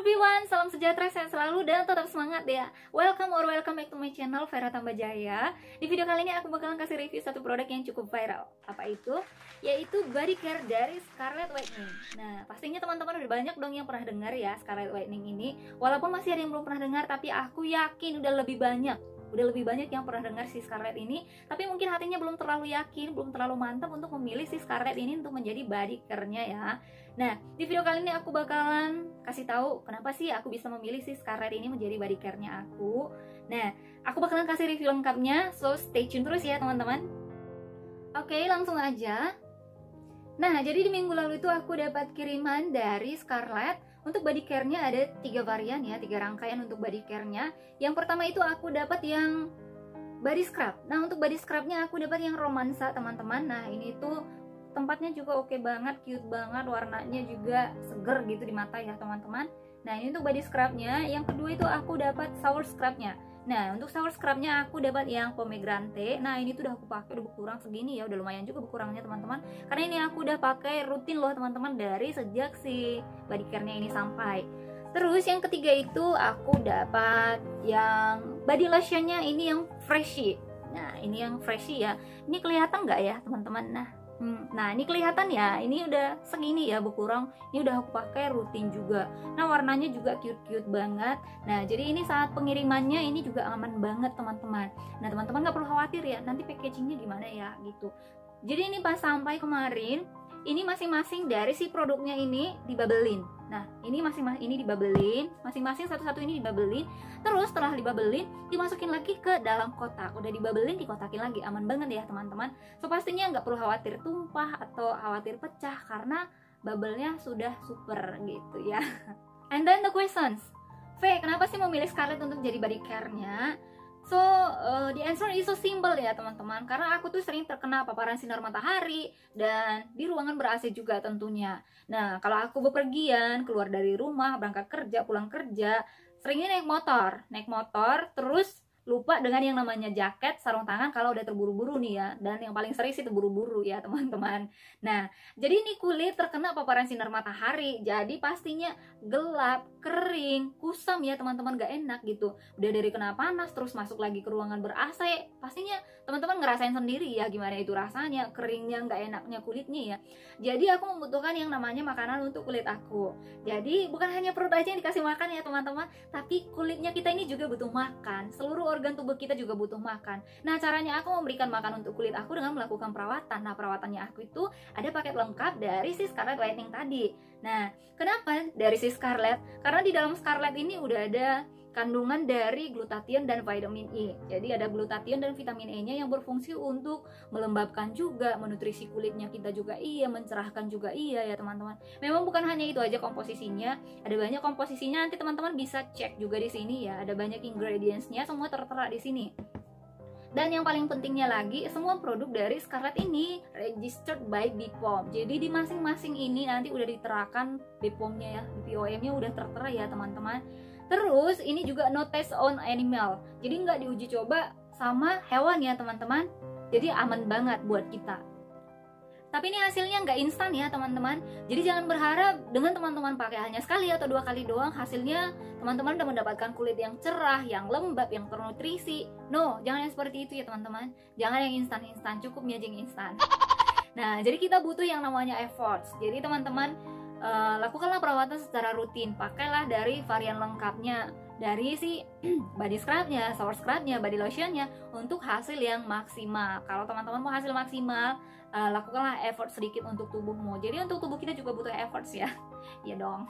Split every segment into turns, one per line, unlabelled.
everyone, salam sejahtera, sehat selalu, dan tetap semangat ya. Welcome back to my channel, Vera Tambajaya. Di video kali ini aku bakalan kasih review satu produk yang cukup viral. Apa itu? Yaitu body care dari Scarlett Whitening. Nah, pastinya teman-teman udah banyak dong yang pernah dengar ya Scarlett Whitening ini. Walaupun masih ada yang belum pernah dengar, tapi aku yakin udah lebih banyak yang pernah dengar si Scarlett ini. Tapi mungkin hatinya belum terlalu yakin, belum terlalu mantap untuk memilih si Scarlett ini untuk menjadi body care-nya ya. Nah, di video kali ini aku bakalan kasih tahu kenapa sih aku bisa memilih si Scarlett ini menjadi body care-nya aku. Nah, aku bakalan kasih review lengkapnya, so stay tune terus ya teman-teman. Oke, langsung aja. Nah, jadi di minggu lalu itu aku dapat kiriman dari Scarlett. Untuk body care-nya ada 3 varian ya, 3 rangkaian untuk body care-nya. Yang pertama itu aku dapat yang body scrub. Nah, untuk body scrub-nya aku dapat yang romansa teman-teman. Nah, ini tuh tempatnya juga oke banget, cute banget, warnanya juga seger gitu di mata ya teman-teman. Nah, ini untuk body scrub-nya. Yang kedua itu aku dapat shower scrub-nya. Nah, untuk shower scrub-nya aku dapat yang pomegranate. Nah, ini tuh udah aku pakai, udah berkurang segini ya, udah lumayan juga berkurangnya teman-teman. Karena ini aku udah pakai rutin loh teman-teman dari sejak si body care-nya ini sampai. Terus yang ketiga itu aku dapat yang body lotion-nya ini yang freshy. Nah, ini yang freshy ya. Ini kelihatan nggak ya teman-teman? Nah, ini kelihatan ya, ini udah segini ya berkurang. Ini udah aku pakai rutin juga. Nah, warnanya juga cute-cute banget. Nah, jadi ini saat pengirimannya ini juga aman banget teman-teman. Nah, teman-teman nggak perlu khawatir ya, nanti packagingnya gimana ya gitu. Jadi ini pas sampai kemarin, ini masing-masing dari si produknya ini dibabelin. Nah, ini ini dibabelin, masing-masing satu-satu ini dibabelin. Terus setelah dibabelin, dimasukin lagi ke dalam kotak. Udah dibabelin, dikotakin lagi, aman banget ya teman-teman. So pastinya nggak perlu khawatir tumpah atau khawatir pecah karena bubble-nya sudah super gitu ya. And then the questions, kenapa sih memilih Scarlett untuk jadi body care-nya? So, the answer is so simple ya teman-teman. Karena aku tuh sering terkena paparan sinar matahari dan di ruangan ber-AC juga tentunya. Nah, kalau aku bepergian, keluar dari rumah, berangkat kerja, pulang kerja, seringnya naik motor, terus lupa dengan yang namanya jaket, sarung tangan kalau udah terburu-buru nih ya. Dan yang paling sering sih terburu-buru ya teman-teman. Nah, jadi ini kulit terkena paparan sinar matahari, jadi pastinya gelap, kering, kusam ya teman-teman, gak enak gitu. Udah dari kena panas terus masuk lagi ke ruangan ber-AC, pastinya teman-teman ngerasain sendiri ya gimana itu rasanya, keringnya, gak enaknya kulitnya ya. Jadi aku membutuhkan yang namanya makanan untuk kulit aku. Jadi bukan hanya perut aja yang dikasih makan ya teman-teman, tapi kulitnya kita ini juga butuh makan. Seluruh organ tubuh kita juga butuh makan. Nah, caranya aku memberikan makan untuk kulit aku dengan melakukan perawatan. Nah, perawatannya aku itu ada paket lengkap dari si Scarlett Whitening tadi. Nah, kenapa dari si Scarlett? Karena di dalam Scarlett ini udah ada kandungan dari glutathione dan vitamin E. Jadi ada glutathione dan vitamin E-nya yang berfungsi untuk melembabkan juga, menutrisi kulitnya kita juga iya, mencerahkan juga iya ya teman-teman. Memang bukan hanya itu aja komposisinya, ada banyak komposisinya, nanti teman-teman bisa cek juga di sini ya. Ada banyak ingredients-nya, semua tertera di sini. Dan yang paling pentingnya lagi, semua produk dari Scarlett ini registered by BPOM. Jadi di masing-masing ini nanti udah diterakan BPOM-nya ya, BPOM-nya udah tertera ya teman-teman. Terus ini juga no test on animal, jadi nggak diuji coba sama hewan ya teman-teman. Jadi aman banget buat kita. Tapi ini hasilnya nggak instan ya teman-teman. Jadi jangan berharap dengan teman-teman pakai hanya sekali atau 2 kali doang, hasilnya teman-teman udah mendapatkan kulit yang cerah, yang lembab, yang ternutrisi. No, jangan yang seperti itu ya teman-teman. Jangan yang instan-instan, cukup aja yang instan. Nah, jadi kita butuh yang namanya efforts. Jadi teman-teman, lakukanlah perawatan secara rutin. Pakailah dari varian lengkapnya, dari si body scrubnya, shower scrubnya, body lotionnya untuk hasil yang maksimal. Kalau teman-teman mau hasil maksimal, lakukanlah effort sedikit untuk tubuhmu. Jadi untuk tubuh kita juga butuh efforts ya. Iya dong.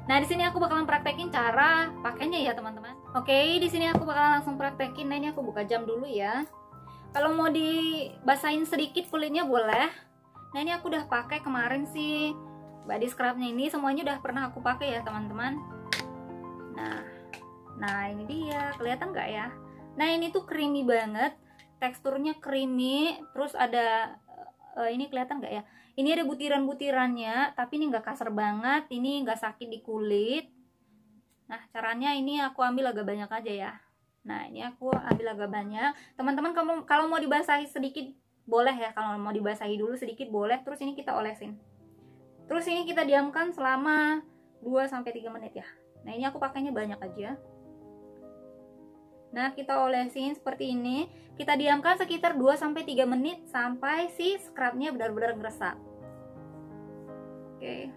Nah, di sini aku bakalan praktekin cara pakainya ya teman-teman. Oke, di sini aku bakalan langsung praktekin. Nah, ini aku buka jam dulu ya. Kalau mau dibasahin sedikit kulitnya boleh. Nah, ini aku udah pakai kemarin sih body scrubnya ini, semuanya udah pernah aku pakai ya teman-teman. Nah ini dia, kelihatan nggak ya? Nah, ini tuh creamy banget, teksturnya creamy. Terus ada ini kelihatan nggak ya? Ini ada butiran-butirannya, tapi ini nggak kasar banget, ini nggak sakit di kulit. Nah, caranya ini aku ambil agak banyak aja ya. Nah, ini aku ambil agak banyak. Teman-teman kalau mau dibasahi sedikit boleh ya, kalau mau dibasahi dulu sedikit boleh. Terus ini kita olesin. Terus ini kita diamkan selama 2-3 menit ya. Nah ini aku pakainya banyak aja. Nah kita olesin seperti ini, kita diamkan sekitar 2-3 menit sampai si scrubnya benar-benar meresap. Oke.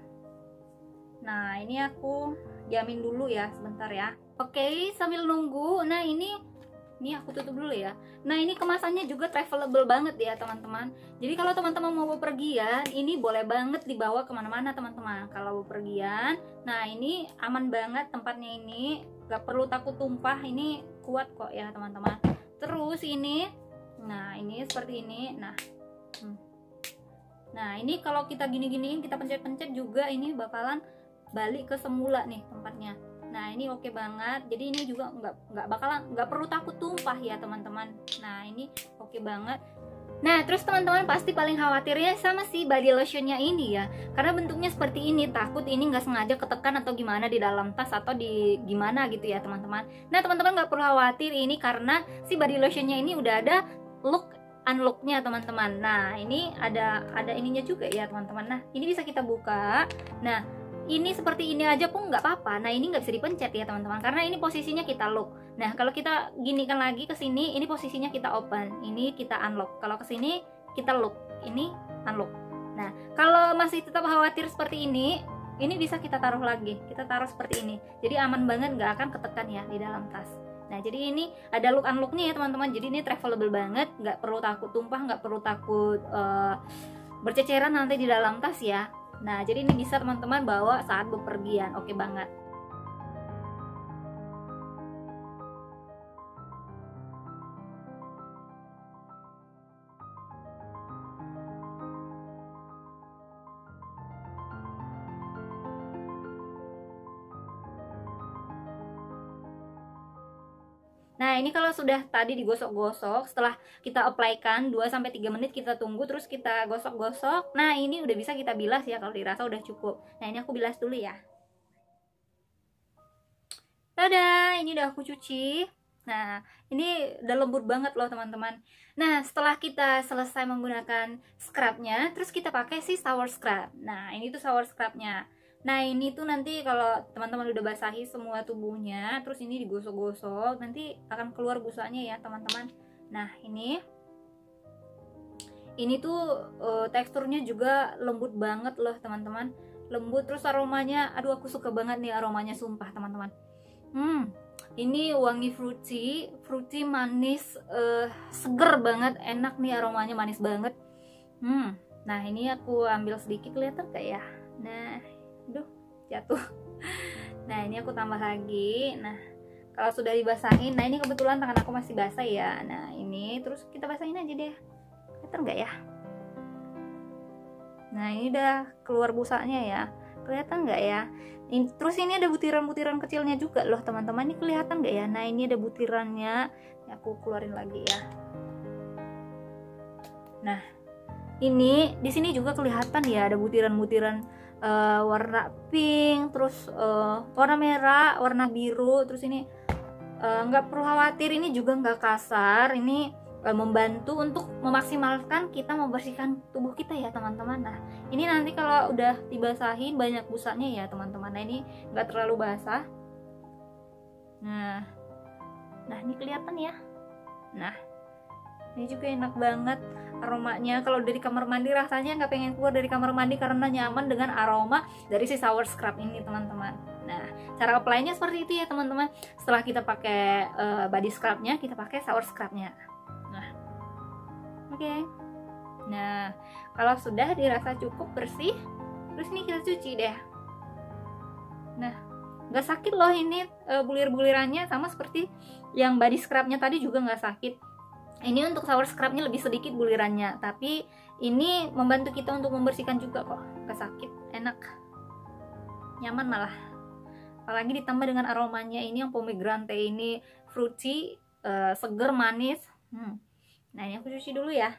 Nah ini aku diamin dulu ya sebentar ya. Oke, sambil nunggu, nah ini aku tutup dulu ya. Nah ini kemasannya juga travelable banget ya teman-teman. Jadi kalau teman-teman mau bepergian, ini boleh banget dibawa kemana-mana teman-teman. Kalau bepergian, nah ini aman banget tempatnya ini, gak perlu takut tumpah, ini kuat kok ya teman-teman. Terus ini, nah ini seperti ini, nah ini kalau kita gini-giniin, kita pencet-pencet juga, ini bakalan balik ke semula nih tempatnya. Nah ini oke banget, jadi ini juga nggak perlu takut tumpah ya teman-teman. Nah ini oke banget. Nah terus teman-teman pasti paling khawatirnya sama si body lotionnya ini ya, karena bentuknya seperti ini, takut ini nggak sengaja ketekan atau gimana di dalam tas atau di gimana gitu ya teman-teman. Nah teman-teman nggak perlu khawatir ini, karena si body lotionnya ini udah ada look unlocknya teman-teman. Nah ini ada ininya juga ya teman-teman. Nah ini bisa kita buka. Nah ini seperti ini aja pun nggak apa-apa. Nah ini nggak bisa dipencet ya teman-teman, karena ini posisinya kita lock. Nah kalau kita ginikan lagi ke sini, ini posisinya kita open, ini kita unlock. Kalau ke sini kita lock, ini unlock. Nah kalau masih tetap khawatir seperti ini bisa kita taruh lagi, kita taruh seperti ini. Jadi aman banget, nggak akan ketekan ya di dalam tas. Nah jadi ini ada look unlocknya ya teman-teman. Jadi ini travelable banget, nggak perlu takut tumpah, nggak perlu takut berceceran nanti di dalam tas ya. Nah jadi ini bisa teman-teman bawa saat bepergian, oke banget. Nah ini kalau sudah tadi digosok-gosok, setelah kita apply-kan 2-3 menit kita tunggu, terus kita gosok-gosok. Nah ini udah bisa kita bilas ya, kalau dirasa udah cukup. Nah ini aku bilas dulu ya. Tada, ini udah aku cuci. Nah ini udah lembut banget loh teman-teman. Nah setelah kita selesai menggunakan scrubnya, terus kita pakai si shower scrub. Nah ini tuh shower scrubnya. Nah ini tuh nanti kalau teman-teman udah basahi semua tubuhnya, terus ini digosok-gosok, nanti akan keluar busanya ya teman-teman. Nah ini tuh teksturnya juga lembut banget loh teman-teman, lembut. Terus aromanya, aduh aku suka banget nih aromanya, sumpah teman-teman. Ini wangi fruity manis, seger banget, enak nih aromanya, manis banget. Nah ini aku ambil sedikit, kelihatan gak ya? Nah aduh jatuh. Nah ini aku tambah lagi. Nah kalau sudah dibasahin, nah ini kebetulan tangan aku masih basah ya. Nah ini terus kita basahin aja deh, kelihatan nggak ya? Nah ini udah keluar busanya ya, kelihatan nggak ya? Terus ini ada butiran-butiran kecilnya juga loh teman-teman, ini kelihatan nggak ya? Nah ini ada butirannya, aku keluarin lagi ya. Nah ini di sini juga kelihatan ya, ada butiran-butiran warna pink, terus warna merah, warna biru. Terus ini nggak perlu khawatir, ini juga nggak kasar. Ini membantu untuk memaksimalkan kita membersihkan tubuh kita ya teman-teman. Nah ini nanti kalau udah dibasahin banyak busanya ya teman-teman. Nah ini nggak terlalu basah. Nah ini kelihatan ya. Nah ini juga enak banget aromanya. Kalau dari kamar mandi rasanya nggak pengen keluar dari kamar mandi, karena nyaman dengan aroma dari si shower scrub ini teman-teman. Nah cara apply-nya seperti itu ya teman-teman. Setelah kita pakai body scrubnya, kita pakai shower scrubnya. Nah oke. Nah kalau sudah dirasa cukup bersih, terus ini kita cuci deh. Nah nggak sakit loh ini, bulir-bulirannya sama seperti yang body scrubnya tadi juga nggak sakit. Ini untuk shower scrubnya lebih sedikit bulirannya, tapi ini membantu kita untuk membersihkan juga kok, gak sakit, enak, nyaman malah. Apalagi ditambah dengan aromanya ini yang pomegranate ini, fruity, seger, manis. Nah ini aku cuci dulu ya.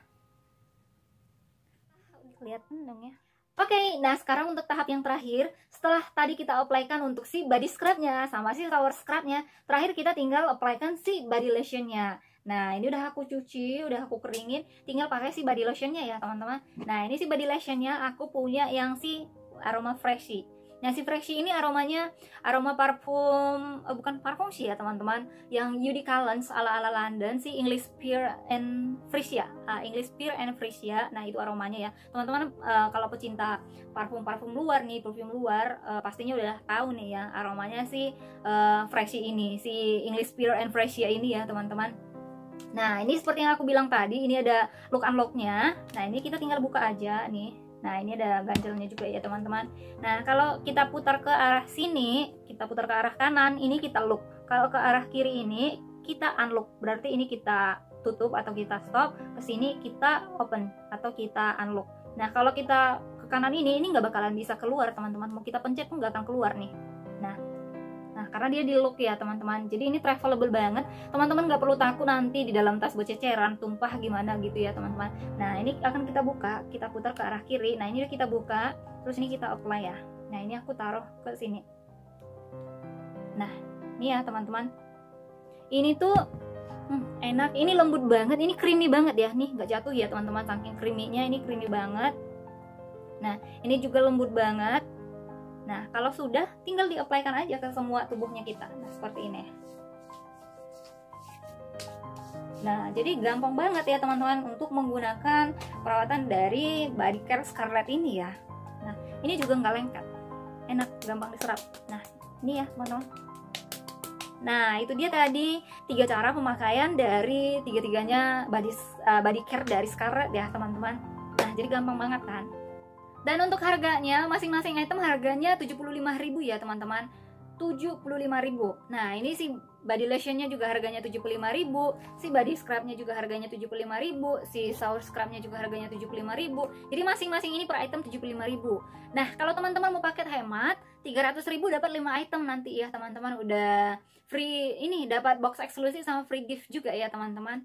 Kelihatan dong ya. Oke, nah sekarang untuk tahap yang terakhir, setelah tadi kita apply-kan untuk si body scrubnya sama si shower scrubnya, terakhir kita tinggal apply-kan si body lotionnya. Nah ini udah aku cuci, udah aku keringin, tinggal pakai si body lotionnya ya teman-teman. Nah ini si body lotionnya aku punya yang si aroma freshy. Nah, si Freshie ini aroma parfum, bukan parfum sih ya teman-teman, yang Judy Collins ala-ala London, si English Pear and Frisia. English Pear and Frisia. Nah, itu aromanya ya. Teman-teman kalau pecinta parfum-parfum luar nih, perfume luar, pastinya udah tahu nih ya aromanya si Freshie ini, si English Pear and Frisia ini ya, teman-teman. Nah, ini seperti yang aku bilang tadi, ini ada look unlock-nya. Nah, ini kita tinggal buka aja nih. Nah, ini ada ganjelnya juga ya teman-teman. Nah, kalau kita putar ke arah sini, kita putar ke arah kanan, ini kita lock. Kalau ke arah kiri ini kita unlock, berarti ini kita tutup atau kita stop. Ke sini kita open atau kita unlock. Nah, kalau kita ke kanan ini nggak bakalan bisa keluar teman-teman. Mau kita pencet pun nggak akan keluar nih. Nah, karena dia di lock ya teman-teman. Jadi ini travelable banget. Teman-teman nggak perlu takut nanti di dalam tas bececeran, tumpah gimana gitu ya teman-teman. Nah, ini akan kita buka, kita putar ke arah kiri. Nah, ini udah kita buka, terus ini kita apply ya. Nah, ini aku taruh ke sini. Nah, ini ya teman-teman. Ini tuh enak, ini lembut banget, ini creamy banget ya. Nih nggak jatuh ya teman-teman, saking creamy-nya, ini creamy banget. Nah, ini juga lembut banget. Nah, kalau sudah, tinggal di-apply-kan aja ke semua tubuhnya kita. Nah, seperti ini. Nah, jadi gampang banget ya teman-teman untuk menggunakan perawatan dari Body Care Scarlett ini ya. Nah, ini juga nggak lengket. Enak, gampang diserap. Nah, ini ya teman-teman. Nah, itu dia tadi 3 cara pemakaian dari tiga-tiganya body care dari Scarlett ya teman-teman. Nah, jadi gampang banget kan. Dan untuk harganya, masing-masing item harganya 75.000 ya teman-teman. 75.000. Nah, ini si body lotionnya juga harganya 75.000, si body scrubnya juga harganya 75.000, si shower scrubnya juga harganya 75.000. Jadi masing-masing ini per item 75.000. Nah, kalau teman-teman mau paket hemat, 300.000 dapat 5 item nanti ya teman-teman. Udah free ini, dapat box eksklusif sama free gift juga ya teman-teman.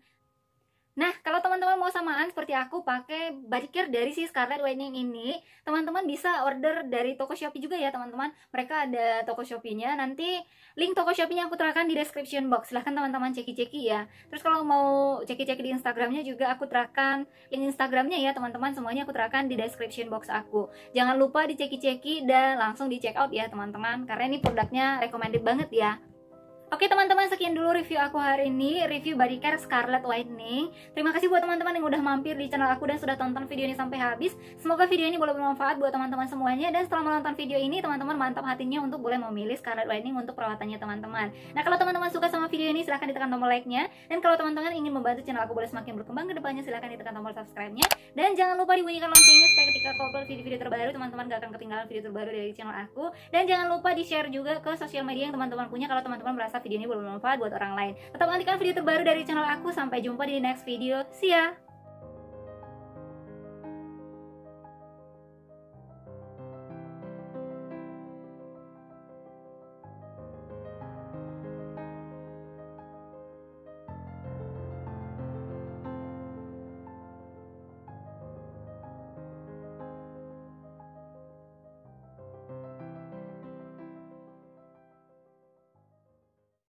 Nah, kalau teman-teman mau samaan seperti aku pakai body care dari si Scarlett Whitening ini, teman-teman bisa order dari toko Shopee juga ya teman-teman. Mereka ada toko Shopee-nya, nanti link toko Shopee-nya aku terapkan di description box. Silahkan teman-teman ceki-ceki ya. Terus kalau mau ceki-ceki di Instagramnya juga aku terapkan link Instagramnya ya teman-teman. Semuanya aku terapkan di description box aku. Jangan lupa diceki-ceki dan langsung di check out ya teman-teman, karena ini produknya recommended banget ya. Oke teman-teman, sekian dulu review aku hari ini, review body care Scarlett Whitening. Terima kasih buat teman-teman yang udah mampir di channel aku dan sudah tonton video ini sampai habis. Semoga video ini boleh bermanfaat buat teman-teman semuanya. Dan setelah menonton video ini, teman-teman mantap hatinya untuk boleh memilih Scarlett Whitening untuk perawatannya teman-teman. Nah, kalau teman-teman suka sama video ini, silahkan ditekan tombol like-nya. Dan kalau teman-teman ingin membantu channel aku boleh semakin berkembang ke depannya, silahkan ditekan tombol subscribe-nya. Dan jangan lupa dibunyikan loncengnya supaya ketika aku upload video-video terbaru, teman-teman gak akan ketinggalan video terbaru dari channel aku. Dan jangan lupa di-share juga ke sosial media yang teman-teman punya kalau teman-teman merasa video ini boleh bermanfaat buat orang lain. Tetap nantikan video terbaru dari channel aku. Sampai jumpa di next video. See ya!